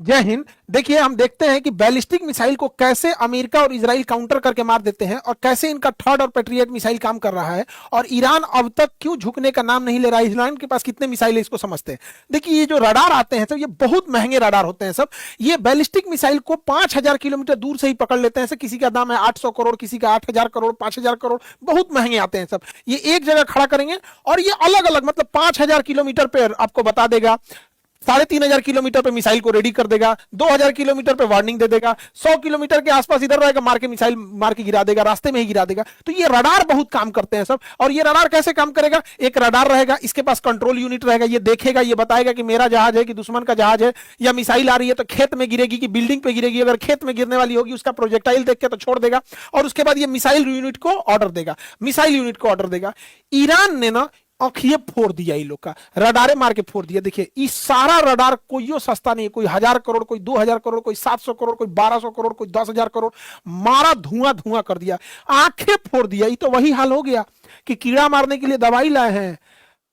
जय हिंद। देखिए, हम देखते हैं कि बैलिस्टिक मिसाइल को कैसे अमेरिका और इजराइल काउंटर करके मार देते हैं और कैसे इनका थर्ड और पेट्रियट मिसाइल काम कर रहा है, और ईरान अब तक क्यों झुकने का नाम नहीं ले रहा है। ईरान के पास कितने मिसाइल है इसको समझते हैं। देखिए, ये जो रडार आते हैं सब, ये बहुत महंगे रडार होते हैं सब। ये बैलिस्टिक मिसाइल को 5,000 किलोमीटर दूर से ही पकड़ लेते हैं। किसी का दाम है 800 करोड़, किसी का 8,000 करोड़, 5,000 करोड़, बहुत महंगे आते हैं सब। ये एक जगह खड़ा करेंगे और ये अलग अलग, मतलब 5,000 किलोमीटर पर आपको बता देगा, 3,500 किलोमीटर पे मिसाइल को रेडी कर देगा, 2,000 किलोमीटर पे वार्निंग दे देगा, 100 किलोमीटर के आसपास इधर रहेगा, मार के मिसाइल मार के गिरा देगा, रास्ते में ही गिरा देगा। तो ये रडार बहुत काम करते हैं सब। और ये रडार कैसे काम करेगा? एक रडार रहेगा, इसके पास कंट्रोल यूनिट रहेगा, ये देखेगा, ये बताएगा कि मेरा जहाज है कि दुश्मन का जहाज है, या मिसाइल आ रही है तो खेत में गिरेगी कि बिल्डिंग पे गिरेगी। अगर खेत में गिरने वाली होगी उसका प्रोजेक्टाइल देख के तो छोड़ देगा, और उसके बाद ये मिसाइल यूनिट को ऑर्डर देगा, मिसाइल यूनिट को ऑर्डर देगा। ईरान ने ना आंखिए फोड़ दिया, इन लोग का रडारे मार के फोड़ दिया। देखिए, ये सारा रडार कोई सस्ता नहीं है, कोई 1,000 करोड़, कोई 2,000 करोड़, कोई 700 करोड़, कोई 1,200 करोड़, कोई 10,000 करोड़, मारा धुआं धुआं कर दिया, आंखें फोड़ दिया। ये तो वही हाल हो गया कि कीड़ा मारने के लिए दवाई लाए हैं,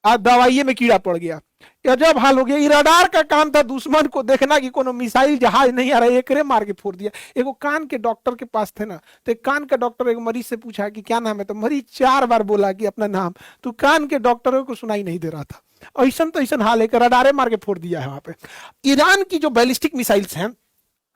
आज दवाई में कीड़ा पड़ गया। गजब हाल हो गया। ये रडार का काम था दुश्मन को देखना कि कोनो मिसाइल जहाज नहीं आ रहा है, एकरे मार के फोड़ दिया। एगो कान के डॉक्टर के पास थे ना, तो एक कान का डॉक्टर एक मरीज से पूछा कि क्या नाम है, तो मरीज 4 बार बोला कि अपना नाम, तो कान के डॉक्टरों को सुनाई नहीं दे रहा था। ऐसा तो ऐसा हाल है कि रडारे मार के फोड़ दिया है वहां पे। ईरान की जो बैलिस्टिक मिसाइल्स हैं,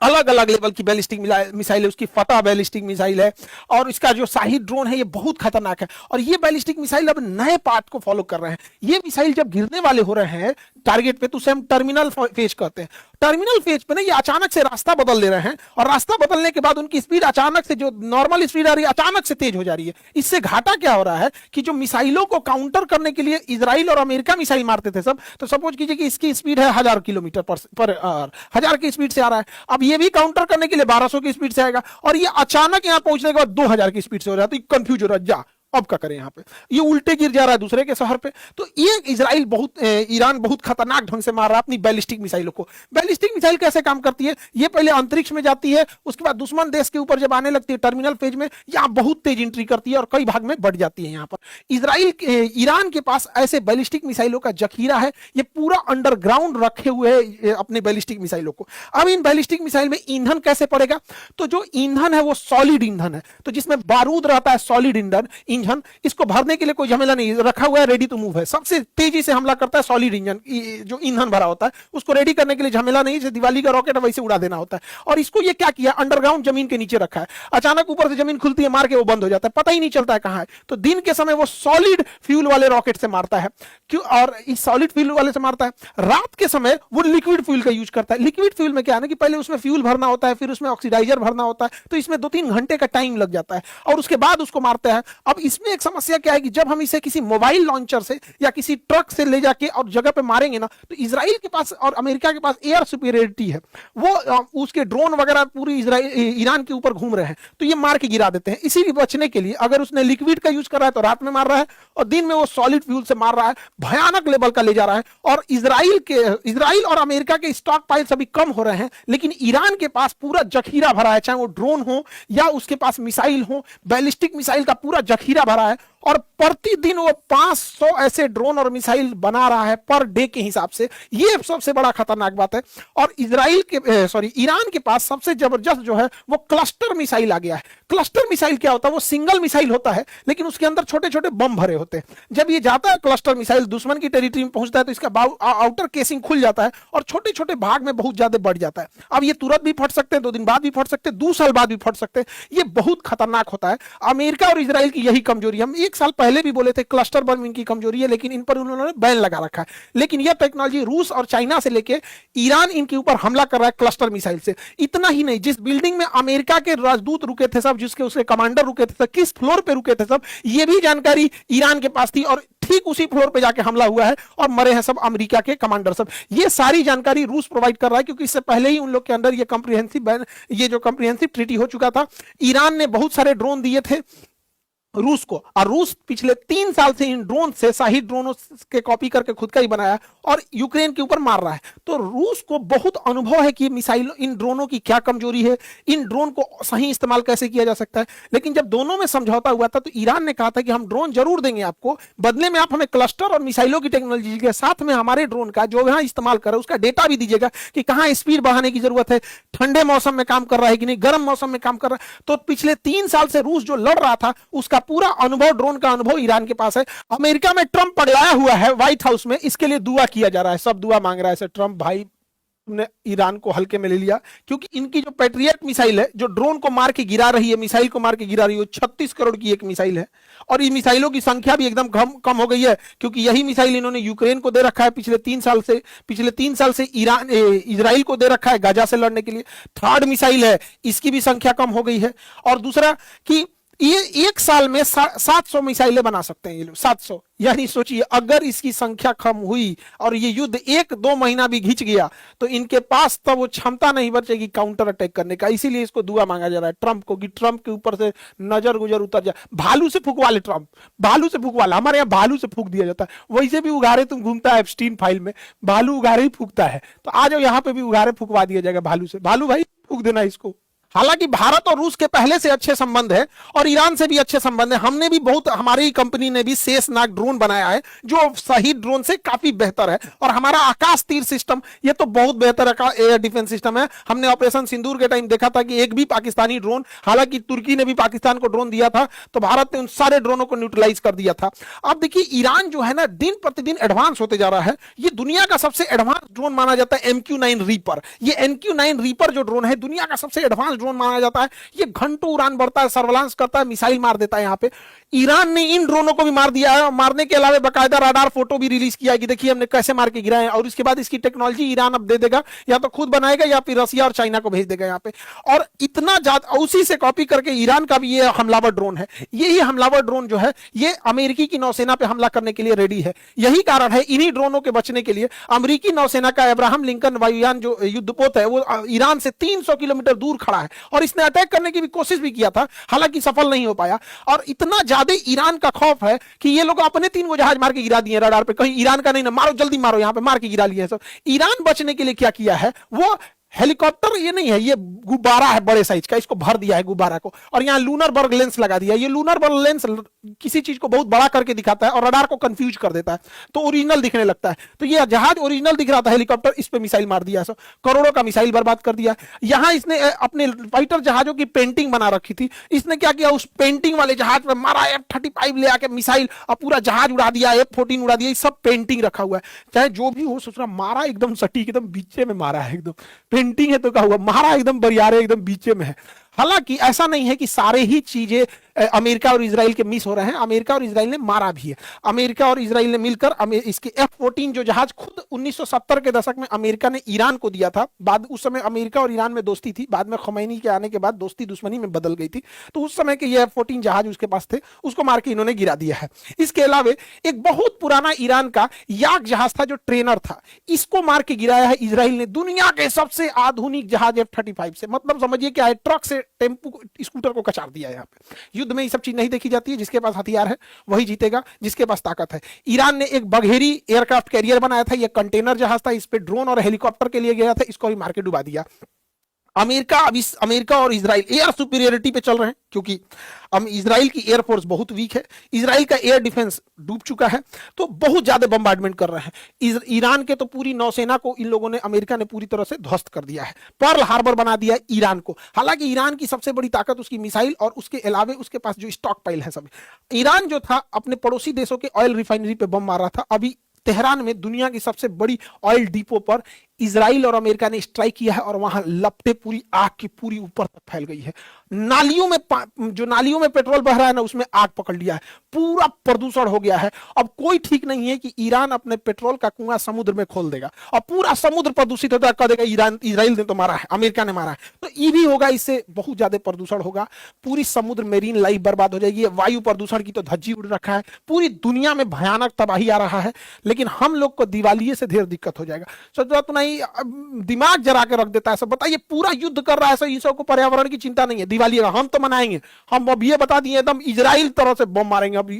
अलग अलग लेवल की बैलिस्टिक मिसाइल है, उसकी फतह बैलिस्टिक मिसाइल है, और इसका जो शाही ड्रोन है ये बहुत खतरनाक है। और ये बैलिस्टिक मिसाइल अब नए पार्ट को फॉलो कर रहे हैं। ये मिसाइल जब गिरने वाले हो रहे हैं टारगेट पे, तो उसे हम टर्मिनल फेज कहते हैं। टर्मिनल फेज पे ना ये अचानक से रास्ता बदल ले रहे हैं, और रास्ता बदलने के बाद उनकी स्पीड अचानक से, जो नॉर्मल स्पीड आ रही है, अचानक से तेज हो जा रही है। इससे घाटा क्या हो रहा है कि जो मिसाइलों को काउंटर करने के लिए इजराइल और अमेरिका मिसाइल मारते थे सब, तो सपोज कीजिए कि इसकी स्पीड है 1,000 किलोमीटर पर आवर, 1,000 की स्पीड से आ रहा है। अब ये भी काउंटर करने के लिए 1,200 की स्पीड से आएगा, और ये अचानक यहां पहुंचने के बाद 2,000 की स्पीड से हो रहा है। तो कंफ्यूज हो रहा है, जा अब क्या करें, यहाँ पे ये उल्टे गिर जा रहा है दूसरे के शहर पे। तो ये इजराइल ईरान बहुत खतरनाक ढंग से मार रहा है अपनी बैलिस्टिक मिसाइलों को। बैलिस्टिक मिसाइल कैसे काम करती है? ये पहले अंतरिक्ष में जाती है, उसके बाद दुश्मन देश के ऊपर जब आने लगती है टर्मिनल फेज में, यहाँ बहुत तेज एंट्री करती है और कई भाग में बढ़ जाती है। यहाँ पर ईरान के पास ऐसे बैलिस्टिक मिसाइलों का जखीरा है, ये पूरा अंडरग्राउंड रखे हुए है अपने बैलिस्टिक मिसाइलों को। अब इन बैलिस्टिक मिसाइल में ईंधन कैसे पड़ेगा? तो जो ईंधन है वो सॉलिड ईंधन है, तो जिसमें बारूद रहता है, सॉलिड ईंधन, इसको भरने के लिए कोई झमेला नहीं, रखा हुआ है, रेडी टू मूव है। सबसे तेजी से हमला करता है सॉलिड इंजन, जो ईंधन भरा होता है उसको रेडी करने के लिए झमेला नहीं, जैसे दिवाली का रॉकेट वैसे उड़ा देना होता है। और इसको ये क्या किया, अंडरग्राउंड जमीन के नीचे रखा है। अचानक ऊपर से जमीन खुलती है, मार के वो बंद हो जाता है, पता ही नहीं चलता है कहां है। तो दिन के समय वो सॉलिड फ्यूल वाले रॉकेट से मारता है, क्यों? और इस सॉलिड फ्यूल वाले से मारता है। रात के समय वो लिक्विड फ्यूल का यूज करता है। लिक्विड फ्यूल में क्या है ना कि पहले उसमें फ्यूल भरना होता है, फिर उसमें ऑक्सीडाइजर भरना होता है, तो इसमें 2-3 घंटे का टाइम लग जाता है, और उसके बाद उसको मारता है। अब इसमें एक समस्या क्या है कि जब हम इसे किसी मोबाइल लॉन्चर से या किसी ट्रक से ले जाके और जगह पे मारेंगे ना, तो इजराइल के पास और अमेरिका के पास एयर सुपीरियरिटी है, वो उसके ड्रोन वगैरह पूरी ईरान के ऊपर घूम रहे हैं, तो ये मार के गिरा देते हैं। इसीलिए बचने के लिए अगर उसने लिक्विड का यूज कर रहा है तो रात में मार रहा है, और दिन में वो सॉलिड फ्यूल से मार रहा है, भयानक लेवल का ले जा रहा है। और इजराइल और अमेरिका के स्टॉक पाइल्स अभी कम हो रहे हैं, लेकिन ईरान के पास पूरा जखीरा भरा है, चाहे वो ड्रोन हो या उसके पास मिसाइल हो, बैलिस्टिक मिसाइल का पूरा जखीरा भरा है। और प्रतिदिन वो 500 ऐसे ड्रोन और मिसाइल बना रहा है पर डे के हिसाब से। ये सबसे बड़ा खतरनाक बात है। और ईरान के पास सबसे जबरदस्त जो है वो क्लस्टर मिसाइल आ गया है। क्लस्टर मिसाइल क्या होता है? वो सिंगल मिसाइल होता है, लेकिन उसके अंदर छोटे छोटे बम भरे होते हैं। जब ये जाता है क्लस्टर मिसाइल दुश्मन की टेरिटरी में पहुंचता है, तो इसका आउटर केसिंग खुल जाता है और छोटे छोटे भाग में बहुत ज्यादा बढ़ जाता है। अब ये तुरंत भी फट सकते हैं, 2 दिन बाद भी फट सकते हैं, 2 साल बाद भी फट सकते हैं। ये बहुत खतरनाक होता है। अमेरिका और इजराइल की यही कमजोरी। हम 1 साल पहले भी बोले थे क्लस्टर बम इनकी कमजोरी है, लेकिन इन पर उन्होंने बैन लगा रखा है। लेकिन यह टेक्नोलॉजी रूस और चाइना से लेके ईरान इनके ऊपर हमला कर रहा है क्लस्टर मिसाइल से। इतना ही नहीं, जिस बिल्डिंग में अमेरिका के राजदूत रुके थे सब, जिसके उसके कमांडर रुके थे सब, किस फ्लोर पे रुके थे सब, ये भी जानकारी ईरान के पास थी, और ठीक उसी फ्लोर पे जाके हमला हुआ है और मरे हैं सब अमेरिका के कमांडर सब। ये सारी जानकारी रूस प्रोवाइड कर रहा है, क्योंकि इससे पहले ही उन लोग के अंदर ये जो कॉम्प्रिहेंसिव ट्रीटी हो चुका था। ईरान ने बहुत सारे ड्रोन दिए थे रूस को। और रूस पिछले 3 साल से इन ड्रोन से, शाही ड्रोनों के कॉपी करके खुद का ही बनाया और यूक्रेन के ऊपर मार रहा है। तो रूस को बहुत अनुभव है कि मिसाइल, इन ड्रोनों की क्या कमजोरी है, इन ड्रोन को सही इस्तेमाल कैसे किया जा सकता है। लेकिन जब दोनों में समझौता हुआ था तो ईरान ने कहा था कि हम ड्रोन जरूर देंगे आपको, बदले में आप हमें क्लस्टर और मिसाइलों की टेक्नोलॉजी के साथ में हमारे ड्रोन का जो यहां इस्तेमाल कर रहे हैं उसका डेटा भी दीजिएगा कि कहां स्पीड बढ़ाने की जरूरत है, ठंडे मौसम में काम कर रहा है कि नहीं, गर्म मौसम में काम कर रहा है। तो पिछले 3 साल से रूस जो लड़ रहा था उसका पूरा अनुभव, ड्रोन का अनुभव ईरान के पास है। अमेरिका में ट्रंप पगलाया हुआ है व्हाइट हाउस में, इसके लिए दुआ किया जा रहा है, सब दुआ मांग रहा है। ट्रंप भाई तुमने ईरान को हल्के में ले लिया, क्योंकि इनकी जो पैट्रियट मिसाइल है जो ड्रोन को मार के गिरा रही है, मिसाइल को मार के गिरा रही है, 36 करोड़ की एक मिसाइल है। और इन मिसाइलों की संख्या भी एकदम कम हो गई है, क्योंकि यही मिसाइल इन्होंने यूक्रेन को दे रखा है पिछले 3 साल से ईरान इजराइल को दे रखा है गाजा से लड़ने के लिए। थर्ड मिसाइल है, इसकी भी संख्या कम हो गई है। और दूसरा कि ये एक साल में 700 मिसाइलें बना सकते हैं ये लोग, 700। यानी सोचिए अगर इसकी संख्या कम हुई और ये युद्ध 1-2 महीना भी घिंच गया तो इनके पास तो वो क्षमता नहीं बचेगी काउंटर अटैक करने का। इसीलिए इसको दुआ मांगा जा रहा है ट्रंप को कि ट्रंप के ऊपर से नजर गुजर उतर जाए, भालू से फूकवा ले ट्रंप, भालू से फूकवा ले। हमारे यहाँ भालू से फूक दिया जाता है, वैसे भी उगारे तुम घूमता है एप्स्टीन फाइल में, भालू उगारे ही फूकता है, तो आ जाओ यहाँ पे भी उगारे फूकवा दिया जाएगा भालू से। भालू भाई फूक देना इसको। हालांकि भारत और रूस के पहले से अच्छे संबंध है और ईरान से भी अच्छे संबंध है। हमने भी बहुत, हमारी कंपनी ने भी शेषनाग ड्रोन बनाया है जो शहीद ड्रोन से काफी बेहतर है। और हमारा आकाश तीर सिस्टम ये तो बहुत बेहतर एयर डिफेंस सिस्टम है। हमने ऑपरेशन सिंदूर के टाइम देखा था कि एक भी पाकिस्तानी ड्रोन, हालांकि तुर्की ने भी पाकिस्तान को ड्रोन दिया था तो भारत ने उन सारे ड्रोनों को न्यूट्रलाइज कर दिया था। अब देखिए ईरान जो है ना दिन प्रतिदिन एडवांस होते जा रहा है। ये दुनिया का सबसे एडवांस ड्रोन माना जाता है MQ-9 रीपर। ये MQ-9 रीपर जो ड्रोन है दुनिया का सबसे एडवांस ड्रोन माना जाता है। ये घंटों उड़ान बढ़ता है, सर्वेलांस करता है, मिसाइल मार देता है। यहाँ पे ईरान ने इन ड्रोनों को भी मार दिया है। मारने के अलावा बकायदा रडार फोटो भी रिलीज किया है कि देखिए हमने कैसे मार के गिराए हैं। और इसके बाद इसकी टेक्नोलॉजी ईरान अब दे देगा, या तो खुद बनाएगा या फिर रसिया और चाइना को भेज देगा यहाँ पे। और इतना ज्यादा उसी से कॉपी करके ईरान का भी ये हमलावर ड्रोन है। यही हमलावर ड्रोन जो है ये अमेरिकी की नौसेना पे हमला करने के लिए रेडी है। यही कारण है इन्हीं ड्रोनों के बचने के लिए अमेरिकी नौसेना का अब्राहम लिंकन वायुयान जो युद्धपोत है वो ईरान से 300 किलोमीटर दूर खड़ा है और इसने अटैक करने की भी कोशिश भी किया था, हालांकि सफल नहीं हो पाया। और इतना ज्यादा ईरान का खौफ है कि ये लोग अपने 3 वो जहाज मार के गिरा दिए रडार पे, कहीं ईरान का नहीं ना, मारो जल्दी मारो, यहां पे मार के गिरा लिए सब। ईरान बचने के लिए क्या किया है, वो हेलीकॉप्टर, ये नहीं है, ये गुब्बारा है बड़े साइज का, इसको भर दिया है गुब्बारा को और यहाँ लूनर बर्ग लेंस लगा दिया। ये लूनर बर्ग लेंस किसी चीज को बहुत बड़ा करके दिखाता है और रडार को कंफ्यूज कर देता है तो ओरिजिनल दिखने लगता है। तो ये जहाज ओरिजिनल दिख रहा था हेलीकॉप्टर, इस पे मिसाइल मार दिया, सब करोड़ों का मिसाइल बर्बाद कर दिया। यहाँ इसने अपने फाइटर जहाजों की पेंटिंग बना रखी थी, इसने क्या किया, उस पेंटिंग वाले जहाज पे मारा F-35 ले आके मिसाइल और पूरा जहाज उड़ा दिया, F-14 उड़ा दिया। सब पेंटिंग रखा हुआ है, चाहे जो भी हो। सोच रहा मारा एकदम सटीक, एकदम बीचे में मारा है, एकदम पेंटिंग है तो क्या हुआ, मारा एकदम बरियारे, एकदम बीचे में है। हालांकि ऐसा नहीं है कि सारे ही चीजें अमेरिका और इजराइल के मिस हो रहे हैं, अमेरिका और इजराइल ने मारा भी है। अमेरिका और इजराइल ने मिलकर इसके F-14 जो जहाज खुद 1970 के दशक में अमेरिका ने ईरान को दिया था, बाद उस समय अमेरिका और ईरान में दोस्ती थी, बाद में खमैनी के आने के बाद दोस्ती दुश्मनी में बदल गई थी, तो उस समय के ये F-14 जहाज उसके पास थे, उसको मार के इन्होंने गिरा दिया है। इसके अलावा एक बहुत पुराना ईरान का याक जहाज था जो ट्रेनर था, इसको मार के गिराया है इजराइल ने। दुनिया के सबसे आधुनिक जहाज F-35 से, मतलब समझिए क्या है, ट्रक से टेम्पू स्कूटर को कचार दिया है। यहाँ पे युद्ध में ये सब चीज नहीं देखी जाती है, जिसके पास हथियार है वही जीतेगा, जिसके पास ताकत है। ईरान ने एक बघेरी एयरक्राफ्ट कैरियर बनाया था, ये कंटेनर जहाज था, इस पे ड्रोन और हेलीकॉप्टर के लिए गया था, इसको भी मार के डुबा दिया। अमेरिका और इजराइल एयर सुपीरियरिटी पे चल रहे हैं, क्योंकि इजराइल की एयरफोर्स बहुत वीक है, इजराइल का एयर डिफेंस डूब चुका है, तो बहुत ज्यादा बम्बार्डमेंट कर रहे हैं। ईरान के तो पूरी नौसेना को इन लोगों ने, अमेरिका ने पूरी तरह से ध्वस्त कर दिया है, पर्ल हार्बर बना दिया ईरान को। हालांकि ईरान की सबसे बड़ी ताकत उसकी मिसाइल और उसके अलावे उसके पास जो स्टॉक पाइल है सब। ईरान जो था अपने पड़ोसी देशों के ऑयल रिफाइनरी पे बम मार रहा था। अभी तेहरान में दुनिया की सबसे बड़ी ऑयल डिपो पर इजराइल और अमेरिका ने स्ट्राइक किया है और वहां लपटे पूरी आग की पूरी ऊपर तक फैल गई है। नालियों में जो नालियों में पेट्रोल बह रहा है ना, उसमें आग पकड़ लिया है, पूरा प्रदूषण हो गया है। अब कोई ठीक नहीं है कि ईरान अपने पेट्रोल का कुआं समुद्र में खोल देगा और पूरा समुद्र प्रदूषित होता है, कह देगा इजराइल ने तो मारा है, अमेरिका ने मारा है, तो ये भी होगा, इससे बहुत ज्यादा प्रदूषण होगा, पूरी समुद्र मेरीन लाइफ बर्बाद हो जाएगी। वायु प्रदूषण की तो धज्जी उड़ रखा है, पूरी दुनिया में भयानक तबाही आ रहा है, लेकिन हम लोग को दिवालिये से ढेर दिक्कत हो जाएगा। सोच बात नहीं, दिमाग जरा के रख देता है। सब बताइए, पूरा युद्ध कर रहा है सर, इन सबको पर्यावरण की चिंता नहीं है। दिवाली हम तो मनाएंगे, हम अब ये बता दिए एकदम इजराइल तरह से बम मारेंगे अब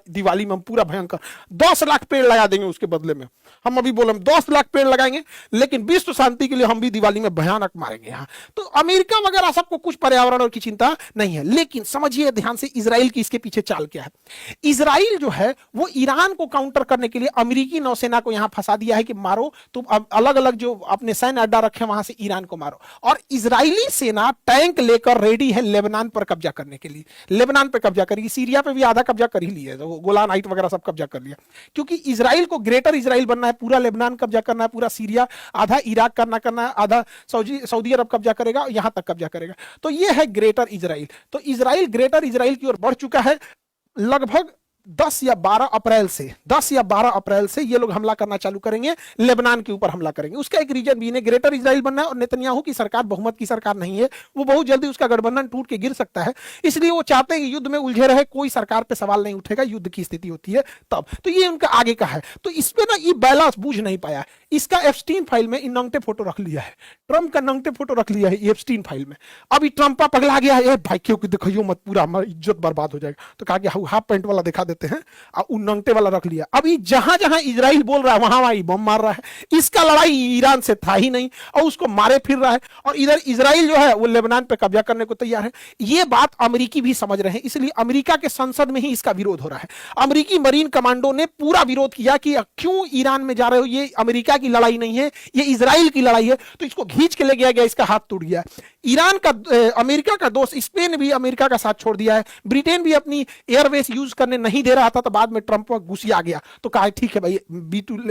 दिवाली में, हम पूरा भयंकर 10 लाख पेड़ लगा देंगे उसके बदले में। हम अभी बोले 10 लाख पेड़ लगाएंगे, लेकिन विश्व शांति के लिए हम भी दिवाली में भयानक मारेंगे यहाँ। तो अमेरिका वगैरह सबको कुछ पर्यावरण की चिंता नहीं है। लेकिन समझिए ध्यान से इजराइल की इसके पीछे चाल क्या है। इजराइल जो है वो ईरान को काउंटर करने के लिए अमेरिकी नौसेना को यहां फंसा दिया है कि मारो तुम, अलग अलग जो अपने सैन्य अड्डा रखे वहां से ईरान को मारो। और इजरायली सेना टैंक लेकर रेडी है लेबनान पर कब्जा करने के लिए। लेबनान पर कब्जा करेगी, सीरिया पे भी आधा कब्जा कर ही लिया, तो गोलान हाइट वगैरह सब कब्जा कर लिया। क्योंकि इजराइल को ग्रेटर इजराइल बनना है, पूरा लेबनान कब्जा करना है, पूरा सीरिया, आधा इराक करना है, आधा सऊदी अरब कब्जा करेगा, यहां तक कब्जा करेगा। तो यह है ग्रेटर इजराइल। तो इजराइल ग्रेटर इजराइल की ओर बढ़ चुका है। लगभग 10 या 12 अप्रैल से ये लोग हमला करना चालू करेंगे, लेबनान के ऊपर हमला करेंगे। उसका एक रीजन भी इन्हें ग्रेटर इजराइल बनना है, और नेतन्याहू की सरकार बहुमत की सरकार नहीं है, वो बहुत जल्दी उसका गठबंधन टूट के गिर सकता है। इसलिए वो चाहते हैं कि युद्ध में उलझे रहे, कोई सरकार पे सवाल नहीं उठेगा, युद्ध की स्थिति होती है तब। तो ये उनका आगे का है। तो इस पे ना ये बैलेंस बूझ नहीं पाया। इसका एप्स्टीन फाइल में इन नंगटे फोटो रख लिया है, ट्रंप का नंगटे फोटो रख लिया है एप्स्टीन फाइल में। अभी ट्रंप पगला गया है, भाई क्यों दिखाइयो मत, पूरा हमारी इज्जत बर्बाद हो जाएगा। तो कहा कि हाफ पैंट वाला दिखा देते हैं, नंगटे वाला रख लिया। अभी जहां जहां इजराइल बोल रहा है वहां वहां बम मार रहा है। इसका लड़ाई ईरान से था ही नहीं और उसको मारे फिर रहा है। और इधर इजराइल जो है वो लेबनान पे कब्जा करने को तैयार है। ये बात अमेरिकी भी समझ रहे हैं, इसलिए अमेरिका के संसद में ही इसका विरोध हो रहा है। अमेरिकी मरीन कमांडो ने पूरा विरोध किया कि क्यों ईरान में जा रहे हो, ये अमेरिका की लड़ाई नहीं है, ये इजराइल की लड़ाई है। तो इसको खींच के ले गया गया, इसका हाथ टूट गया। ईरान का अमेरिका का दोस्त स्पेन भी अमेरिका का साथ छोड़ दिया है। ब्रिटेन भी अपनी एयरवेस यूज करने नहीं दे रहा था, तो बाद में ट्रंप गुस्सा आ गया तो कहा ठीक है भाई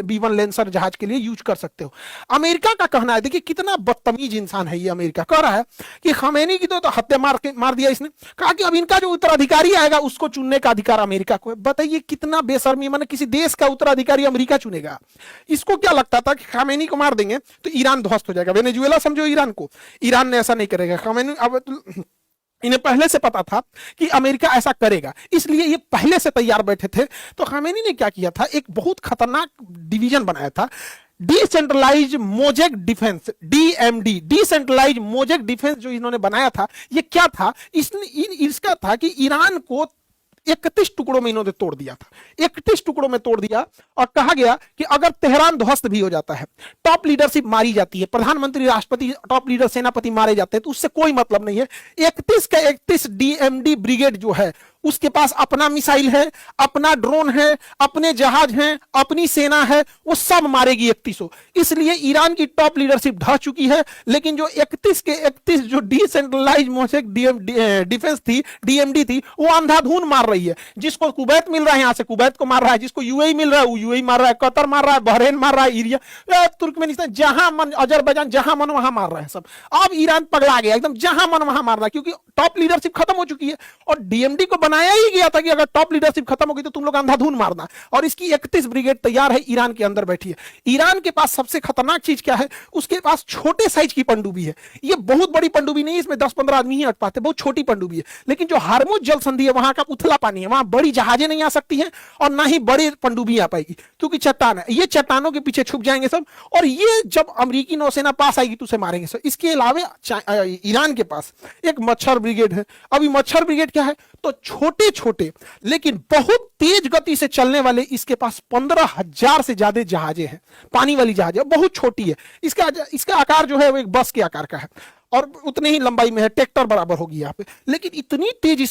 B1 लेंसर जहाज के लिए यूज कर सकते हो। अमेरिका का कहना है, देखिए कितना बदतमीज इंसान है ये। अमेरिका कह रहा है कि खमेनी की तो हत्या मार दिया इसने, कहा कि अब इनका जो उत्तराधिकारी आएगा उसको चुनने का अधिकार अमेरिका को है। बताइए कितना बेशर्मी, माने किसी देश का उत्तराधिकारी अमेरिका चुनेगा। इसको क्या लगता था कि खमेनी को मार देंगे तो ईरान ध्वस्त हो जाएगा, वेनेजुएला समझो ईरान को। ईरान ने ऐसा नहीं करेगा। खमेनी अब इन्हें पहले से पता था कि अमेरिका ऐसा करेगा, इसलिए ये पहले से तैयार बैठे थे। तो खामेनी ने क्या किया था, एक बहुत खतरनाक डिवीजन बनाया था, decentralise mosaic defence, DMD, decentralise mosaic defence. जो इन्होंने बनाया था ये क्या था, इसका था कि ईरान को 31 टुकड़ों में इन्होंने तोड़ दिया था। 31 टुकड़ों में तोड़ दिया और कहा गया कि अगर तेहरान ध्वस्त भी हो जाता है, टॉप लीडरशिप मारी जाती है, प्रधानमंत्री, राष्ट्रपति, टॉप लीडर, सेनापति मारे जाते हैं, तो उससे कोई मतलब नहीं है। 31 का 31 DMD ब्रिगेड जो है उसके पास अपना मिसाइल है, अपना ड्रोन है, अपने जहाज हैं, अपनी सेना है, वो सब मारेगी 3100। इसलिए ईरान की टॉप लीडरशिप ढह चुकी है। लेकिन जो 31 के 31 जो डिसेंट्रलाइज मोजेक डिफेंस थी, DMD थी, वो अंधाधुन मार रही है। जिसको कुवैत मिल रहा है यहां से कुवैत को मार रहा है, जिसको UAE मिल रहा है वो UAE मार रहा है, कतर मार रहा है, बहरेन मार रहा है, इरिया, तुर्कमेनिस्तान, जहां मन, अजरबैजान, जहां मन वहां मार रहे हैं सब। अब ईरान पगला गया एकदम, जहां मन वहां मार रहा है, क्योंकि टॉप लीडरशिप खत्म हो चुकी है। और DMD को बनाया ही गया था कि अगर टॉप लीडरशिप खत्म होगी तो तुम लोग अंधाधुन मारना। और इसकी 31 ब्रिगेड तैयार है, ईरान के अंदर बैठी है। ईरान के पास सबसे खतरनाक चीज क्या है, उसके पास छोटे साइज की पनडुब्बी है। ये बहुत बड़ी पनडुब्बी नहीं है, इसमें 10-15 आदमी ही अट पाते, बहुत छोटी पनडुब्बी है। लेकिन जो हार्मुज जल संधि है वहां का उथला पानी है, वहां बड़ी जहाजें नहीं आ सकती हैं और ना ही बड़ी पनडुब्बी आ पाएगी, क्योंकि चट्टान है। ये चट्टानों के पीछे छुप जाएंगे सब, और ये जब अमेरिकी नौसेना पास आएगी तो उसे मारेंगे सब। इसके अलावा ईरान के पास एक मच्छर ब्रिगेड है। अभी मच्छर ब्रिगेड क्या है, तो छोटे छोटे लेकिन बहुत तेज गति से चलने वाले इसके पास 15,000 से ज्यादा जहाजें हैं, पानी वाली जहाजें, बहुत छोटी है। इसका आकार जो है वो एक बस के आकार का है और उतनी ही लंबाई में है, ट्रैक्टर बराबर होगी यहाँ पे। लेकिन इतनी तेज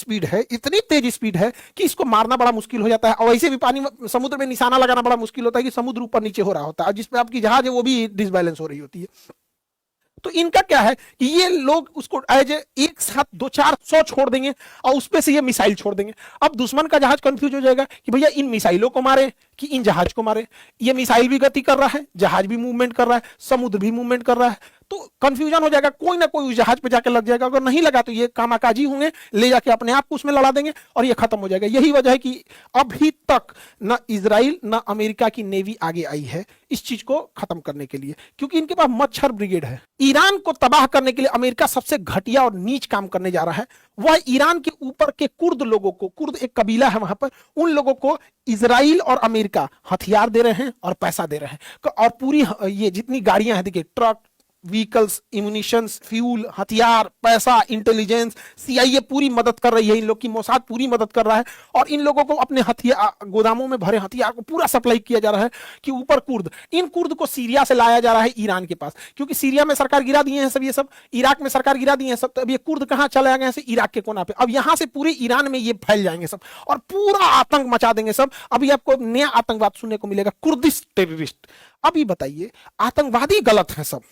स्पीड है कि इसको मारना बड़ा मुश्किल हो जाता है। और वैसे भी पानी समुद्र में निशाना लगाना बड़ा मुश्किल होता है कि समुद्र ऊपर नीचे हो रहा होता है, जिसपे आपकी जहाज है वो भी डिसबैलेंस हो रही होती है। तो इनका क्या है कि ये लोग उसको एज एक साथ 200-400 छोड़ देंगे और उसपे से ये मिसाइल छोड़ देंगे। अब दुश्मन का जहाज कंफ्यूज हो जाएगा कि भैया इन मिसाइलों को मारे कि इन जहाज को मारे। ये मिसाइल भी गति कर रहा है, जहाज भी मूवमेंट कर रहा है, समुद्र भी मूवमेंट कर रहा है। तो कंफ्यूजन हो जाएगा, कोई ना कोई उस जहाज पे जाके लग जाएगा, अगर नहीं लगा तो ये कामाकाजी होंगे, ले जाके अपने आप को उसमें लड़ा देंगे और ये खत्म हो जाएगा। यही वजह है कि अभी तक ना इजराइल ना अमेरिका की नेवी आगे आई है इस चीज को खत्म करने के लिए, क्योंकि इनके पास मच्छर ब्रिगेड है। ईरान को तबाह करने के लिए अमेरिका सबसे घटिया और नीच काम करने जा रहा है, वह ईरान के ऊपर के कुर्द लोगों को, कुर्द एक कबीला है वहां पर, उन लोगों को इजराइल और अमेरिका हथियार दे रहे हैं और पैसा दे रहे हैं। और पूरी ये जितनी गाड़ियां हैं, देखिए ट्रक, व्हीकल्स, इम्यूनिशंस, फ्यूल, हथियार, पैसा, इंटेलिजेंस, सीआईए पूरी मदद कर रही है इन लोग की, मोसाद पूरी मदद कर रहा है और इन लोगों को अपने हथियार गोदामों में भरे हथियार को पूरा सप्लाई किया जा रहा है कि ऊपर कुर्द, इन कुर्द को सीरिया से लाया जा रहा है ईरान के पास, क्योंकि सीरिया में सरकार गिरा दिए हैं सब, ये सब इराक में सरकार गिरा दिए हैं सब, तो अब ये कुर्द कहां चले गए हैं? इराक के कोना पे। अब यहां से पूरे ईरान में ये फैल जाएंगे सब और पूरा आतंक मचा देंगे सब। अभी आपको नया आतंकवाद सुनने को मिलेगा, कुर्दिश टेररिस्ट। अभी बताइए, आतंकवादी गलत है सब,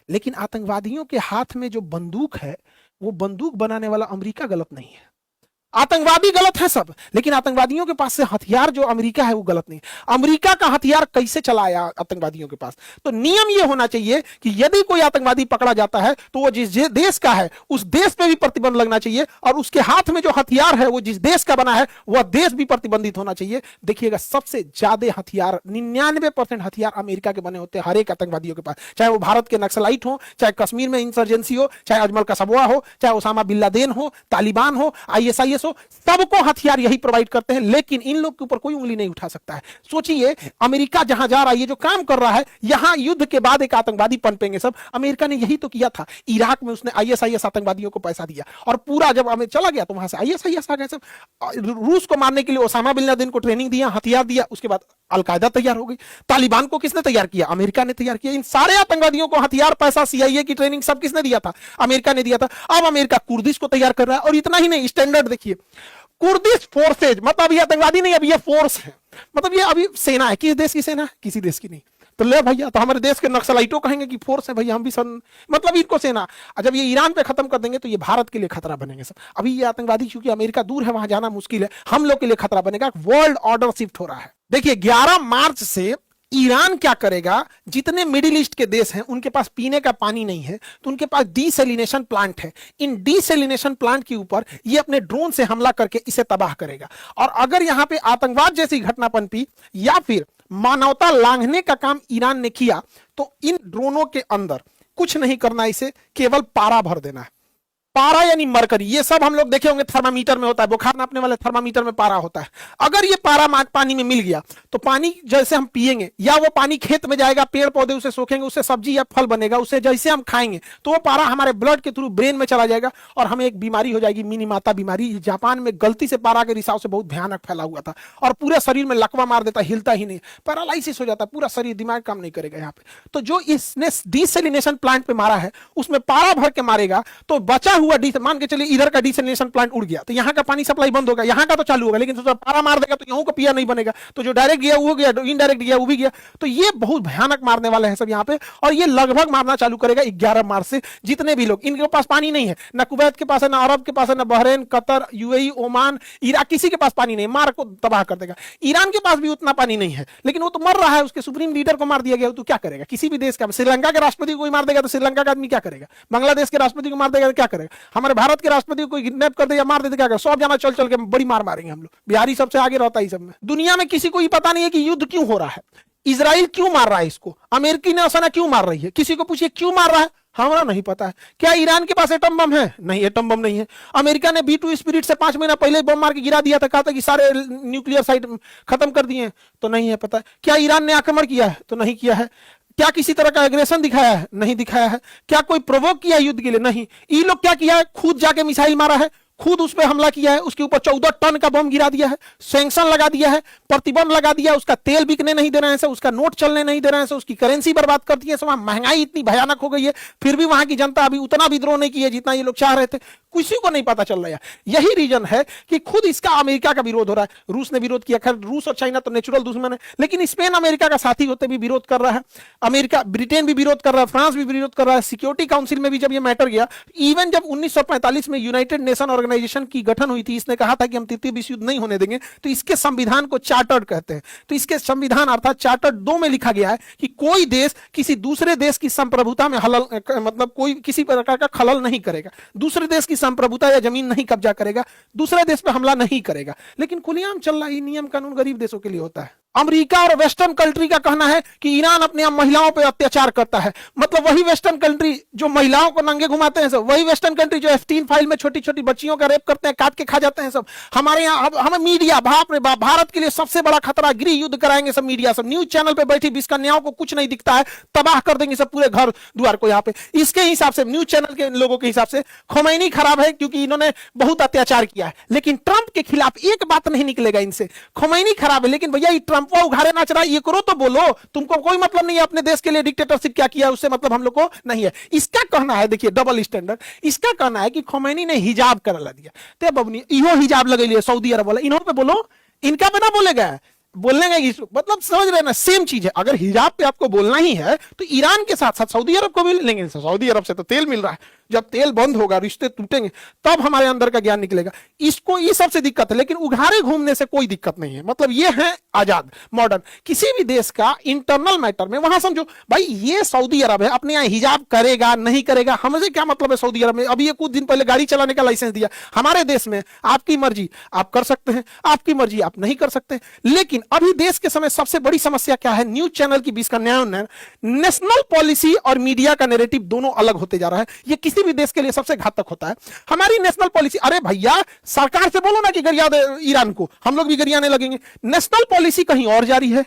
लेकिन आतंकवादियों के हाथ में जो बंदूक है वो बंदूक बनाने वाला अमेरिका गलत नहीं है। आतंकवादी गलत है सब, लेकिन आतंकवादियों के पास से हथियार जो अमेरिका है वो गलत नहीं। अमेरिका का हथियार कैसे चलाया आतंकवादियों के पास? तो नियम ये होना चाहिए कि यदि कोई आतंकवादी पकड़ा जाता है तो वो जिस देश का है उस देश पे भी प्रतिबंध लगना चाहिए और उसके हाथ में जो हथियार है वो जिस देश का बना है वह देश भी प्रतिबंधित होना चाहिए। देखिएगा, सबसे ज्यादा हथियार 99% हथियार अमेरिका के बने होते हैं हर एक आतंकवादियों के पास, चाहे वो भारत के नक्सलाइट हो, चाहे कश्मीर में इंसर्जेंसी हो, चाहे अजमल कसाबवा हो, चाहे ओसामा बिन लादेन हो, तालिबान हो, आईएसआईएस हो, सबको हथियार यही प्रोवाइड करते हैं। लेकिन इन लोग के ऊपर कोई उंगली नहीं उठा सकता है। सोचिए, अमेरिका जहां जा रहा है, ये जो काम कर रहा है, यहां युद्ध के बाद एक आतंकवादी पनपेंगे सब। अमेरिका ने यही तो किया था इराक में, उसने आईएसआईएस आतंकवादियों को पैसा दिया और पूरा जब हमें चला गया तो वहां से आईएसआईएस आ गए सब। रूस को मारने के लिए ओसामा बिन लादेन को ट्रेनिंग दिया, हथियार दिया, उसके बाद अलकायदा तैयार हो गई। तालिबान को किसने तैयार किया? अमेरिका ने तैयार किया। इन सारे आतंकवादियों को हथियार, पैसा, सीआईए की ट्रेनिंग सब किसने दिया था? अमेरिका ने दिया था। अब अमेरिका कुर्दिश को तैयार कर रहा है और इतना ही नहीं, स्टैंडर्ड देखिए, कुर्दिश फोर्सेज, मतलब ये आतंकवादी नहीं, अब ये फोर्स है, मतलब ये अभी सेना है। किस देश की सेना है? किसी देश की नहीं। तो ले भैया, तो हमारे देश के नक्सलाइटों कहेंगे कि फोर्स है भैया, हम भी मतलब इनको सेना। जब ये ईरान पे खत्म कर देंगे तो ये भारत के लिए खतरा बनेंगे सब। अभी ये आतंकवादी, क्योंकि अमेरिका दूर है, वहां जाना मुश्किल है, हम लोग के लिए खतरा बनेगा। वर्ल्ड ऑर्डर शिफ्ट हो रहा है। देखिए, 11 मार्च से ईरान क्या करेगा, जितने मिडिल ईस्ट के देश हैं उनके पास पीने का पानी नहीं है तो उनके पास डीसैलिनेशन प्लांट है। इन डीसैलिनेशन प्लांट के ऊपर ये अपने ड्रोन से हमला करके इसे तबाह करेगा। और अगर यहां पे आतंकवाद जैसी घटना पनपी या फिर मानवता लांघने का काम ईरान ने किया तो इन ड्रोनों के अंदर कुछ नहीं करना, इसे केवल पारा भर देना है। पारा यानी मरकरी, ये सब हम लोग देखे होंगे थर्मामीटर में होता है, बुखार नापने वाले थर्मामीटर में पारा होता है। अगर ये पारा पानी में मिल गया तो पानी जैसे हम पिएंगे या वो पानी खेत में जाएगा, पेड़ पौधे उसे सोखेंगे, उससे सब्जी या फल बनेगा, उसे जैसे हम खाएंगे तो वो पारा हमारे ब्लड के थ्रू ब्रेन में चला जाएगा और हमें एक बीमारी हो जाएगी, मिनीमाता बीमारी। जापान में गलती से पारा के रिसाव से बहुत भयानक फैला हुआ था और पूरे शरीर में लकवा मार देता, हिलता ही नहीं, पैरालाइसिस हो जाता, पूरा शरीर, दिमाग काम नहीं करेगा यहाँ पे। तो जो इसने डीसैलिनेशन प्लांट पे मारा है उसमें पारा भर के मारेगा तो बचा हुआ मान के चलिए इधर का डीसैलिनेशन प्लांट उड़ गया तो यहाँ का पानी सप्लाई बंद होगा, यहाँ का तो चालू होगा, लेकिन तो पारा मार देगा तो यहाँ का पिया नहीं बनेगा, तो जो डायरेक्ट गया वो गया, इनडायरेक्ट गया वो भी गया। तो ये बहुत भयानक मारने वाले हैं सब यहाँ पे, और ये लगभग मारना चालू करेगा 11 मार्च से। जितने भी लोग, इनके पास पानी नहीं है, ना कुवैत के पास है, ना अरब के पास है, ना Bahrain, Qatar, UAE, Oman, Iraq, किसी के पास पानी नहीं, मार को तबाह कर देगा। ईरान के पास भी उतना पानी नहीं है, लेकिन वो तो मर रहा है, उसके सुप्रीम लीडर को मार दिया गया, तो क्या करेगा? किसी भी देश का, श्रीलंका के राष्ट्रपति को मार देगा तो श्रीलंका का आदमी क्या करेगा? बांग्लादेश के राष्ट्रपति को मार देगा तो क्या करेगा? हमारे भारत के राष्ट्रपति को किडनैप कर दे या मार दे क्या करेगा? 100 जाना चल चल के बड़ी मार मारेंगे हम लोग। बिहारी सबसे आगे रहता है सब में। दुनिया में किसी को ही पता नहीं है कि युद्ध क्यों हो रहा है, इजराइल क्यों मार रहा है इसको, अमेरिकी सेना क्यों मार रही है। किसी को पूछिए क्यों मार रहा है, हमारा नहीं पता है। क्या ईरान के पास एटम बम है? नहीं, एटम बम नहीं है। अमेरिका ने B2 स्पिरिट से 5 महीना पहले बम मार के गिरा दिया था, कहा था कि सारे न्यूक्लियर साइट खत्म कर दिए, तो नहीं है पता। क्या ईरान ने आक्रमण किया है? तो नहीं किया है। क्या किसी तरह का एग्रेशन दिखाया है? नहीं दिखाया है। क्या कोई प्रोवोक किया युद्ध के लिए? नहीं। ये लोग क्या किया है? खुद जाके मिसाइल मारा है, खुद उस पर हमला किया है, उसके ऊपर 14 टन का बम गिरा दिया है, सैंक्शन लगा दिया है, प्रतिबंध लगा दिया, उसका तेल बिकने नहीं दे रहे हैं, उसका नोट चलने नहीं दे रहे हैं, उसकी करेंसी बर्बाद कर दी है। महंगाई इतनी भयानक हो गई है, फिर भी वहां की जनता अभी उतना विद्रोह नहीं की है जितना ये लोग चाह रहे थे। किसी को नहीं पता चल रहा है। यही रीजन है कि खुद इसका अमेरिका का विरोध हो रहा है। रूस ने विरोध किया, खैर रूस और चाइना तो नेचुरल दुश्मन है, लेकिन स्पेन अमेरिका का साथी होते भी विरोध कर रहा है, अमेरिका ब्रिटेन भी विरोध कर रहा है, फ्रांस भी विरोध कर रहा है। सिक्योरिटी काउंसिल में भी जब ये मैटर गया, इवन जब 1945 में यूनाइटेड नेशन ऑर्गेनाइजेशन की गठन हुई थी, इसने कहा था कि हम तृतीय विश्व युद्ध नहीं होने देंगे, तो इसके संविधान को चार्टर्ड कहते हैं। तो इसके संविधान अर्थात चार्टर्ड 2 में लिखा गया है कि कोई देश किसी दूसरे देश की संप्रभुता में हलल मतलब कोई किसी प्रकार का खलल नहीं करेगा, दूसरे देश की संप्रभुता या जमीन नहीं कब्जा करेगा, दूसरे देश पर हमला नहीं करेगा। लेकिन खुलेआम चल रहा है नियम कानून गरीब देशों के लिए होता है। अमेरिका और वेस्टर्न कंट्री का कहना है कि ईरान अपने आप महिलाओं पर अत्याचार करता है। मतलब वही वेस्टर्न कंट्री जो महिलाओं को नंगे घुमाते हैं सब, वही वेस्टर्न कंट्री जो F-3 फाइल में छोटी छोटी बच्चियों का रेप करते हैं, काट के खा जाते हैं सब। हमारे यहाँ हमें मीडिया, बाप रे बाप, भारत के लिए सबसे बड़ा खतरा, गृह युद्ध कराएंगे सब मीडिया, सब न्यूज चैनल पे बैठी 20 कन्याओं को कुछ नहीं दिखता है, तबाह कर देंगे सब पूरे घर द्वार को। यहाँ पे इसके हिसाब से, न्यूज चैनल के लोगों के हिसाब से खोमैनी खराब है क्योंकि इन्होंने बहुत अत्याचार किया है। लेकिन ट्रंप के खिलाफ एक बात नहीं निकलेगा इनसे, खोमैनी खराब है लेकिन भैया ये ट्रंप उघाड़े नाच रहा है, ये करो तो बोलो, तुमको कोई मतलब नहीं है अपने देश के लिए डिक्टेटरशिप क्या किया उससे मतलब हम लोग को नहीं है। इसका कहना है, देखिए डबल स्टैंडर्ड, इसका कहना है कि खोमैनी ने हिजाब कर दिया, ते बबनी इहो हिजाब लगेलिए सऊदी अरब वाला, इन्हों पे बोलो, इनका पे ना बोलेगा, बोलने का मतलब समझ रहे ना, सेम चीज है। अगर हिजाब पे आपको बोलना ही है तो ईरान के साथ साथ सऊदी अरब को भी लेंगे। सऊदी अरब से तो तेल मिल रहा है, जब तेल बंद होगा, रिश्ते टूटेंगे, तब हमारे अंदर का ज्ञान निकलेगा। इसको ये सबसे दिक्कत है, लेकिन उघाड़े घूमने से कोई दिक्कत नहीं है। मतलब ये है आजाद मॉडर्न, किसी भी देश का इंटरनल मैटर में वहां समझो भाई ये सऊदी अरब है, अपने यहाँ हिजाब करेगा नहीं करेगा हमसे क्या मतलब है। सऊदी अरब में अभी ये कुछ दिन पहले गाड़ी चलाने का लाइसेंस दिया, हमारे देश में आपकी मर्जी आप कर सकते हैं, आपकी मर्जी आप नहीं कर सकते। लेकिन अभी देश के समय सबसे बड़ी समस्या क्या है, न्यूज चैनल की 20 कन्याओं, नेशनल पॉलिसी और मीडिया का नैरेटिव दोनों अलग होते जा रहा है। ये किसी भी देश के लिए सबसे घातक होता है। हमारी नेशनल पॉलिसी, अरे भैया सरकार से बोलो ना कि गरिया दे ईरान को, हम लोग भी गरियाने लगेंगे। नेशनल पॉलिसी कहीं और जारी है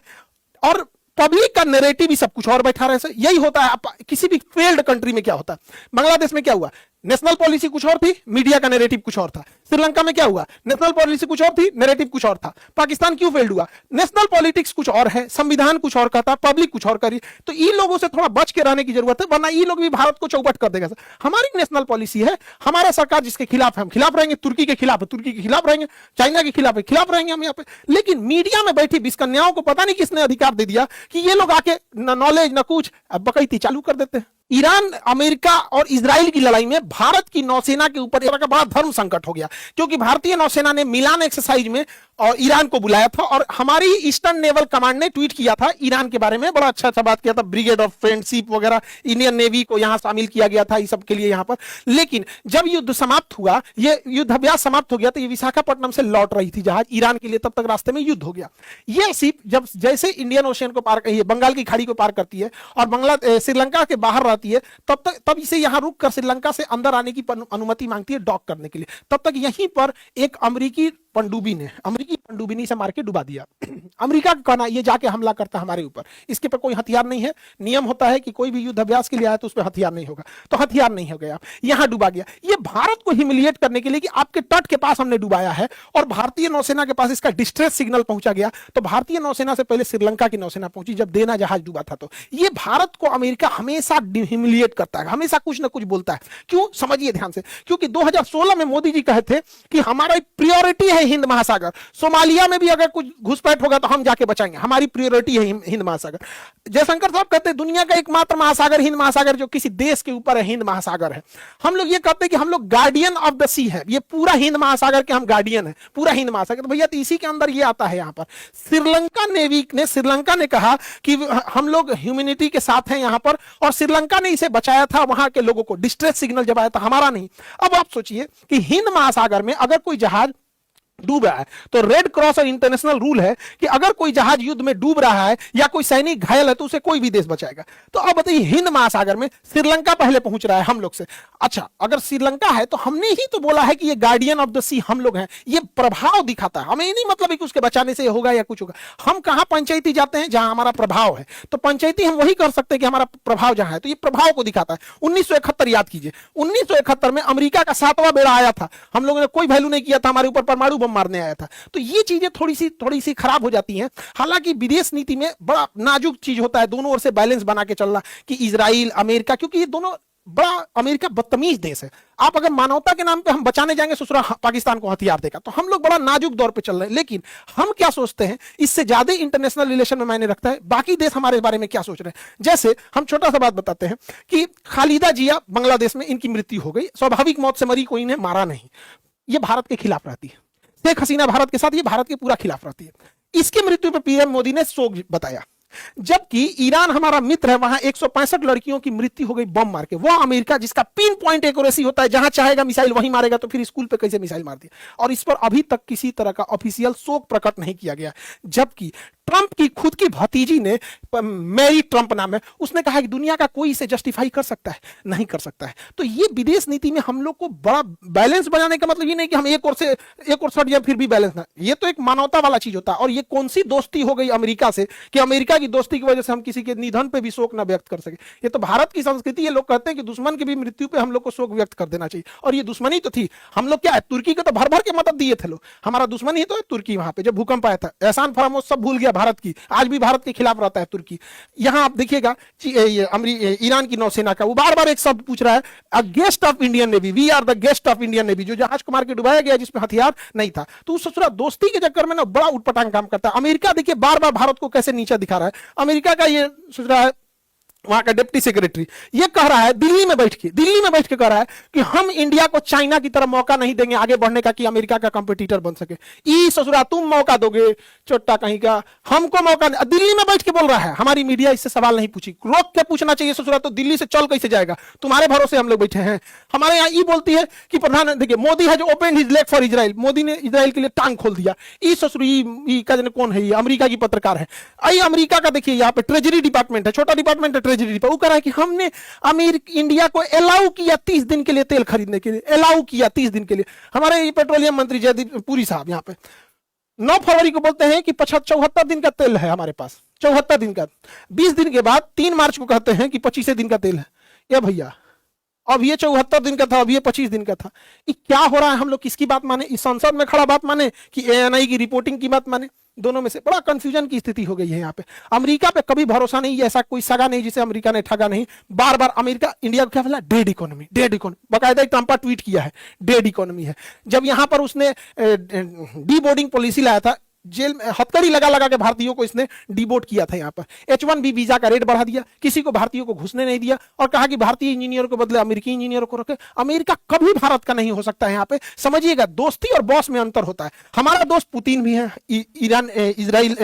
और पब्लिक का नैरेटिव भी सब कुछ और बैठा रहे। यही होता है किसी भी फेल्ड कंट्री में। क्या होता है, बांग्लादेश में क्या हुआ, नेशनल पॉलिसी कुछ और थी, मीडिया का नैरेटिव कुछ और था। श्रीलंका में क्या हुआ, नेशनल पॉलिसी कुछ और थी, नैरेटिव कुछ और था। पाकिस्तान क्यों फेल्ड हुआ, नेशनल पॉलिटिक्स कुछ और है, संविधान कुछ और कहता, पब्लिक कुछ और करी। तो इन लोगों से थोड़ा बच के रहने की जरूरत है, वरना ये लोग भी भारत को चौपट कर देगा। हमारी नेशनल पॉलिसी है, हमारा सरकार जिसके खिलाफ है हम खिलाफ रहेंगे, तुर्की के खिलाफ है तुर्की के खिलाफ रहेंगे, चाइना के खिलाफ है खिलाफ रहेंगे हम यहाँ पे। लेकिन मीडिया में बैठी 20 कन्याओं को पता नहीं किसने अधिकार दे दिया कि ये लोग आके न नॉलेज न कुछ बकैती चालू कर देते हैं। ईरान, अमेरिका और इजराइल की लड़ाई में भारत की नौसेना के ऊपर एक बड़ा धर्म संकट हो गया, क्योंकि भारतीय नौसेना ने मिलान एक्सरसाइज में और ईरान को बुलाया था, और हमारी ईस्टर्न नेवल कमांड ने ट्वीट किया था ईरान के बारे में, बड़ा अच्छा बात किया था, ब्रिगेड ऑफ फ्रेंडशिप वगैरह, इंडियन नेवी को यहां शामिल किया गया था इस सब के लिए यहां पर। लेकिन जब युद्ध समाप्त हुआ, ये युद्धाभ्यास समाप्त हो गया, तो ये विशाखापट्टनम से लौट रही थी जहाज ईरान के लिए, तब तक रास्ते में युद्ध हो गया। ये शिप जब जैसे इंडियन ओशियन को पार, बंगाल की खाड़ी को पार करती है और श्रीलंका के बाहर रहती है, तब इसे यहां रुक कर श्रीलंका से अंदर आने की अनुमति मांगती है डॉक करने के लिए। तब तक यहीं पर एक अमेरिकी पनडुब्बी से मार के डुबा दिया। अमेरिका का कहना ये जाके हमला करता हमारे ऊपर, इसके पर कोई हथियार नहीं है। नियम होता है कि कोई भी युद्ध अभ्यास के लिए आया तो उस पर हथियार नहीं होगा, तो हथियार नहीं हो गया, यहां डुबा गया। ये भारत को ह्यूमिलिएट करने के लिए कि आपके तट के पास हमने डुबाया है, और भारतीय नौसेना के पास इसका डिस्ट्रेस सिग्नल पहुंचा गया। तो भारतीय नौसेना से पहले श्रीलंका की नौसेना पहुंची जब देना जहाज डूबा था। तो ये भारत को अमेरिका हमेशा ह्यूमिलिएट करता है, हमेशा कुछ ना कुछ बोलता है। क्यों, समझिए ध्यान से, क्योंकि 2016 में मोदी जी कहे थे कि हमारा प्रायोरिटी है हिंद महासागर, सोमालिया में भी अगर कुछ घुसपैठ होगा तो हम जाके बचाएंगे, हमारी प्रायोरिटी है हिंद महासागर। जयशंकर साहब कहते हैं दुनिया का एकमात्र महासागर हिंद महासागर जो किसी देश के ऊपर है, हिंद महासागर है। हम लोग ये कहते हैं कि हम लोग गार्डियन ऑफ द सी है, ये पूरा हिंद महासागर के हम गार्डियन है, पूरा हिंद महासागर। तो भैया तो इसी के अंदर ये आता है। यहाँ पर श्रीलंका ने कहा कि हम लोग ह्यूमैनिटी के साथ हैं यहाँ पर, और श्रीलंका ने इसे बचाया था, वहां के लोगों को डिस्ट्रेस सिग्नल जब आया था, हमारा नहीं। अब आप सोचिए कि हिंद महासागर में अगर कोई जहाज डूब रहा है तो रेड क्रॉस और इंटरनेशनल रूल है कि अगर कोई जहाज युद्ध में डूब रहा है या कोई सैनिक घायल है तो उसे कोई भी देश बचाएगा। तो अब बताइए हिंद महासागर में श्रीलंका पहले पहुंच रहा है हम लोग से। अच्छा, अगर श्रीलंका है तो हमने ही तो बोला है कि ये गार्डियन ऑफ द सी हम लोग हैं, ये प्रभाव दिखाता है। हमें नहीं मतलब कि उसके बचाने से होगा या कुछ होगा। हम कहां पंचायती जाते हैं, जहां हमारा प्रभाव है, तो पंचायती हम वही कर सकते हैं कि हमारा प्रभाव जहां है, तो ये प्रभाव को दिखाता है। 1971 याद कीजिए, 1971 में अमेरिका का 7वां बेड़ा आया था, हम लोगों ने कोई वैल्यू नहीं किया था, हमारे ऊपर परमाणु बम मारने आया था। तो ये चीजें थोड़ी सी खराब हो जाती हैं। हालांकि विदेश नीति में बड़ा नाजुक चीज होता है, दोनों ओर से बैलेंस बना के चलना कि इजराइल, अमेरिका, क्योंकि ये दोनों बड़ा अमेरिका बदतमीज देश है। आप अगर मानवता के नाम पे हम बचाने जाएंगे ससुरा पाकिस्तान को हथियार देगा, तो हम लोग बड़ा नाजुक दौर पे चल रहे हैं। लेकिन हम क्या सोचते हैं, इससे ज्यादा इंटरनेशनल रिलेशन में मायने रखता है बाकी देश हमारे बारे में क्या सोच रहे हैं। जैसे हम छोटा सा बात बताते हैं कि खालिदा जिया बांग्लादेश में इनकी मृत्यु हो गई, स्वाभाविक मौत से मरी, कोई ने मारा नहीं, ये भारत के खिलाफ रहती है। शेख हसीना भारत के साथ, ये भारत के पूरा खिलाफ रहती है। इसकी मृत्यु पर पीएम मोदी ने शोक बताया, जबकि ईरान हमारा मित्र है, वहां 165 लड़कियों की मृत्यु हो गई बम मार के। वह अमेरिका जिसका पिन पॉइंट एक्यूरेसी होता है, जहां चाहेगा मिसाइल वहीं मारेगा, तो फिर स्कूल पे कैसे मिसाइल मार दिया। और इस पर अभी तक किसी तरह का ऑफिशियल शोक प्रकट नहीं किया गया। जबकि ट्रंप की खुद की भतीजी ने, मैरी ट्रंप नाम है, उसने कहा कि दुनिया का कोई इसे जस्टिफाई कर सकता है, नहीं कर सकता है। तो ये विदेश नीति में हम लोग को बड़ा बैलेंस बनाने का मतलब ये नहीं कि हम एक और सट जाए फिर भी बैलेंस ना, ये तो एक मानवता वाला चीज होता है। और ये कौन सी दोस्ती हो गई अमेरिका से कि अमेरिका की दोस्ती की वजह से हम किसी के निधन पे भी शोक ना व्यक्त कर सके। ये तो भारत की संस्कृति है। लोग कहते हैं कि दुश्मन की भी मृत्यु पे हम लोग को शोक व्यक्त कर देना चाहिए, और ये दुश्मनी तो थी। हम लोग क्या है, तुर्की को तो भर भर के मदद दिए थे लोग, हमारा दुश्मन ही तो है तुर्की। वहां पे जब भूकंप आया था, एहसान फरामोश सब भूल गया भारत की, आज भी भारत के खिलाफ रहता है तुर्की। यहां आप देखिएगा ईरान की नौसेना का वो बार बार एक शब्द पूछ रहा है, a guest of Indian navy, we are the guest of Indian navy, जो जहाज को मार के डुबाया गया जिसमें हथियार नहीं था। तो उस ससुरा दोस्ती के चक्कर में ना बड़ा उटपटांग काम करता है। अमेरिका देखिए बार बार भारत को कैसे नीचा दिखा रहा है। अमेरिका का ये सोच रहा है, वहां का डिप्टी सेक्रेटरी ये कह रहा है दिल्ली में बैठ के कह रहा है कि हम इंडिया को चाइना की तरह मौका नहीं देंगे आगे बढ़ने का, कि अमेरिका का कंपटीटर बन सके। ई ससुरा तुम मौका दोगे चोट्टा कहीं का, हमको मौका नहीं। दिल्ली में बैठ के बोल रहा है। हमारी मीडिया इससे सवाल नहीं पूछी, रोक के पूछना चाहिए ससुरा, तो दिल्ली से चल कैसे जाएगा, तुम्हारे भरोसे हम लोग बैठे हैं। हमारे यहाँ ई बोलती है कि प्रधान, देखिए मोदी है जो open his leg for Israel, Modi ने इजराइल के लिए टांग खोल दिया। ई ससुरी का कौन है, ये अमेरिका की पत्रकार है। आई अमेरिका का देखिए यहाँ पे ट्रेजरी डिपार्टमेंट है, छोटा डिपार्टमेंट है ट्रेजरी डिपार्टमेंट, वो कह रहा है कि हमने इंडिया को अलाउ किया 30 दिन के लिए तेल खरीदने के लिए, अलाउ किया 30 दिन के लिए। हमारे पेट्रोलियम मंत्री जयदीप पुरी साहब यहाँ पे 9 फरवरी को बोलते हैं कि 74 दिन का तेल है हमारे पास, 74 दिन का। 20 दिन के बाद 3 मार्च को कहते हैं कि 25 दिन का तेल है। ये भैया अब ये 74 दिन का था, अब ये 25 दिन का था। ये क्या हो रहा है, हम लोग किसकी बात माने, इस संसद में खड़ा बात माने कि एएनआई की रिपोर्टिंग की बात माने? दोनों में से बड़ा कंफ्यूजन की स्थिति हो गई है यहाँ पे। अमेरिका पे कभी भरोसा नहीं, ऐसा कोई सगा नहीं जिसे अमेरिका ने ठगा नहीं। बार बार अमेरिका इंडिया को क्या बोला, डेड इकोनॉमी, डेड इकोनॉमी, बाकायदा ट्रंप ट्वीट किया है डेड इकोनॉमी है। जब यहाँ पर उसने डी बोर्डिंग पॉलिसी लाया था, जेल में हथकड़ी लगा लगा के भारतीयों को इसने डिबोट किया था। यहाँ पर H1B वीजा का रेट बढ़ा दिया, किसी को भारतीयों को घुसने नहीं दिया, और कहा कि भारतीय इंजीनियर के बदले अमेरिकी इंजीनियर को रखे। अमेरिका कभी भारत का नहीं हो सकता है। यहाँ पे समझिएगा, दोस्ती और बॉस में अंतर होता है। हमारा दोस्त पुतिन भी है, ईरान, इजराइल,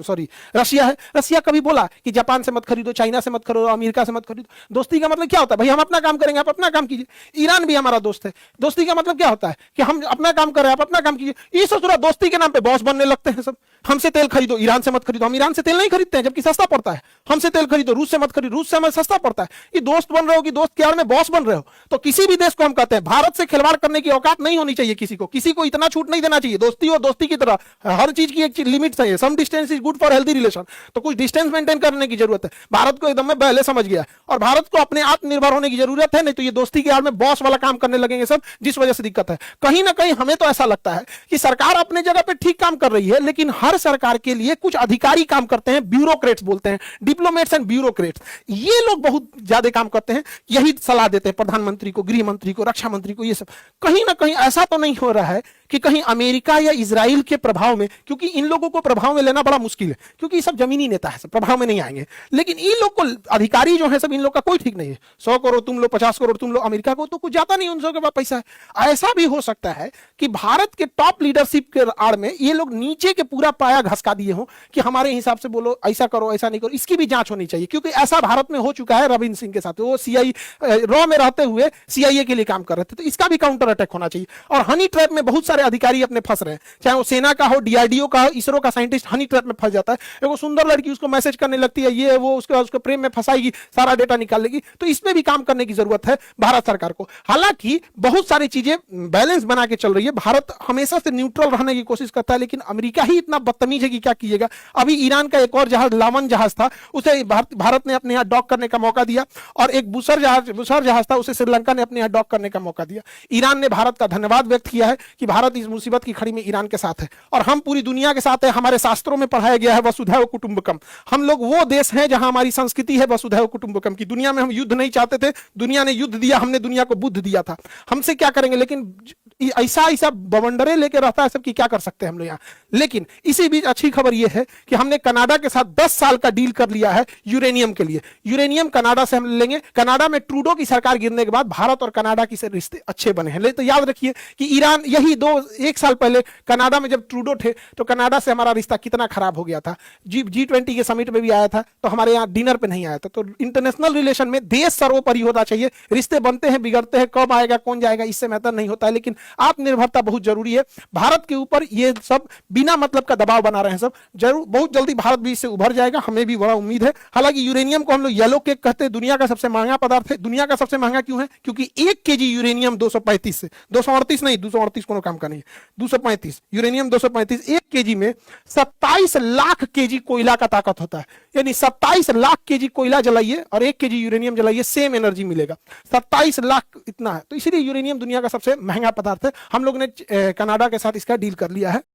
सॉरी रशिया है। रशिया कभी बोला कि जापान से मत खरीदो, चाइना से मत खरीदो, अमेरिका से मत खरीदो। दोस्ती का मतलब क्या होता है, भाई हम अपना काम करेंगे, आप अपना काम कीजिए। ईरान भी हमारा दोस्त है। दोस्ती का मतलब क्या होता है कि हम अपना काम कर रहे हैं, आप अपना काम कीजिए। ये सोच रहा दोस्ती के नाम पे बॉस बनने लगते हैं सब। हमसे तेल खरीदो, ईरान से मत खरीदो। हम ईरान से तेल नहीं खरीदते हैं जबकि सस्ता पड़ता है। हमसे तेल खरीदो, रूस से मत खरीदो, रूस से हमें सस्ता पड़ता है। ये दोस्त बन रहे हो कि दोस्त के आड़ में बॉस बन रहे हो। तो किसी भी देश को हम कहते हैं भारत से खिलवाड़ करने की औकात नहीं होनी चाहिए किसी को, किसी को इतना छूट नहीं देना चाहिए। दोस्ती और दोस्ती की तरह हर चीज की एक लिमिट चाहिए। Some distance is good for healthy relation, तो कुछ डिस्टेंस मेंटेन करने की जरूरत है। भारत को एकदम में पहले समझ गया, और भारत को अपने आत्मनिर्भर होने की जरूरत है, नहीं तो ये दोस्ती के आड़ में बॉस वाला काम करने लगेंगे सब, जिस वजह से दिक्कत है। कहीं ना कहीं हमें तो ऐसा लगता है कि सरकार अपने जगह पे ठीक काम कर रही है, लेकिन हर सरकार के लिए कुछ अधिकारी काम करते हैं, ब्यूरोक्रेट्स बोलते हैं, डिप्लोमेट्स एंड ब्यूरोक्रेट्स। ये लोग बहुत ज्यादा काम करते हैं, यही सलाह देते हैं प्रधानमंत्री को, गृह मंत्री को, रक्षा मंत्री को। ये सब कहीं ना कहीं ऐसा तो नहीं हो रहा है कि कहीं अमेरिका या इजराइल के प्रभाव में, क्योंकि इन लोगों को प्रभाव में लेना बड़ा मुश्किल है, क्योंकि ये सब जमीनी नेता है, सब प्रभाव में नहीं आएंगे। लेकिन इन लोग को अधिकारी जो है सब, इन लोग का कोई ठीक नहीं है। 100 करोड़ तुम लो, 50 करोड़ तुम लो, अमेरिका को तो कुछ जाता नहीं, उन सबके पास पैसा है। ऐसा भी हो सकता है कि भारत के टॉप लीडरशिप के आड़ में ये लोग नीचे के पूरा पाया घसका दिए हो कि हमारे हिसाब से बोलो, ऐसा करो, ऐसा नहीं करो। इसकी भी जांच होनी चाहिए, क्योंकि ऐसा भारत में हो चुका है रविंद्र सिंह के साथ। वो रॉ में रहते हुए CIA के लिए काम कर रहे थे, तो इसका भी काउंटर अटैक होना चाहिए। और हनी ट्रैप में बहुत सारे अधिकारी अपने फंस रहे हैं, चाहे वो सेना का हो, DRDO का हो, इसरो का साइंटिस्ट हनी ट्रैप में फंस जाता है। एक सुंदर लड़की उसको मैसेज करने लगती है, ये वो, उसके प्रेम में फंसाएगी, सारा डेटा निकाल लेगी। तो इसमें भी काम करने की जरूरत है भारत सरकार को। हालांकि बहुत सारी चीजें बैलेंस बना के चल रही है। भारत हमेशा से न्यूट्रल रहने की कोशिश करता है, लेकिन अमेरिका अमेरिका ही इतना बदतमीज है कि क्या कीजिएगा। अभी ईरान का एक और जहाज, लावन जहाज था, उसे भारत ने अपने यहाँ डॉक करने का मौका दिया, और एक बुसर जहाज था, उसे श्रीलंका ने अपने यहाँ डॉक करने का मौका दिया। ईरान ने भारत का धन्यवाद व्यक्त किया है कि भारत इस मुसीबत की खड़ी में ईरान के साथ है, और हम पूरी दुनिया के साथ है। हमारे शास्त्रों में पढ़ाया गया है वसुधैव कुटुंबकम। हम लोग वो देश हैं जहां हमारी संस्कृति है वसुधैव कुटुंबकम की। दुनिया में हम युद्ध नहीं चाहते थे, दुनिया ने युद्ध दिया, हमने दुनिया को बुद्ध दिया था। हमसे क्या करेंगे, लेकिन ऐसा ऐसा बवंडरे लेके रहता है सब कि क्या कर सकते हैं हम लोग यहाँ। लेकिन इसी बीच अच्छी खबर यह है कि हमने कनाडा के साथ 10 साल का डील कर लिया है यूरेनियम के लिए। यूरेनियम कनाडा से हम लेंगे। कनाडा में ट्रूडो की सरकार गिरने के बाद भारत और कनाडा की से रिश्ते अच्छे बने हैं। लेकिन तो याद रखिए कि ईरान, यही 1 साल पहले कनाडा में जब ट्रूडो थे तो कनाडा से हमारा रिश्ता कितना खराब हो गया था। G20 के समिट में भी आया था तो हमारे यहाँ डिनर पे नहीं आया था। तो इंटरनेशनल रिलेशन में देश सर्वोपरि होना चाहिए। रिश्ते बनते हैं, बिगड़ते हैं, कब आएगा कौन जाएगा इससे मैटर नहीं होता है, लेकिन आत्मनिर्भरता बहुत जरूरी है। भारत के ऊपर ये सब बिना मतलब का दबाव बना रहे हैं सब, जरूर बहुत जल्दी भारत भी इससे उभर जाएगा, हमें भी बड़ा उम्मीद है। हालांकि यूरेनियम को हम लोग येलो केक कहते हैं, दुनिया का सबसे महंगा पदार्थ है। दुनिया का सबसे महंगा क्यों है? क्योंकि 1 केजी यूरेनियम 235 से 238 नहीं, 238 कोनो काम का नहीं, 235 यूरेनियम 235 1 केजी में 27 लाख केजी कोयला का ताकत होता है। यानी 27 लाख केजी कोयला जलाइए और 1 केजी यूरेनियम जलाइए, सेम एनर्जी मिलेगा। 27 लाख इतना है। तो इसीलिए यूरेनियम दुनिया का सबसे महंगा पदार्थ है। हम लोग ने कनाडा के साथ इसका डील कर लिया है।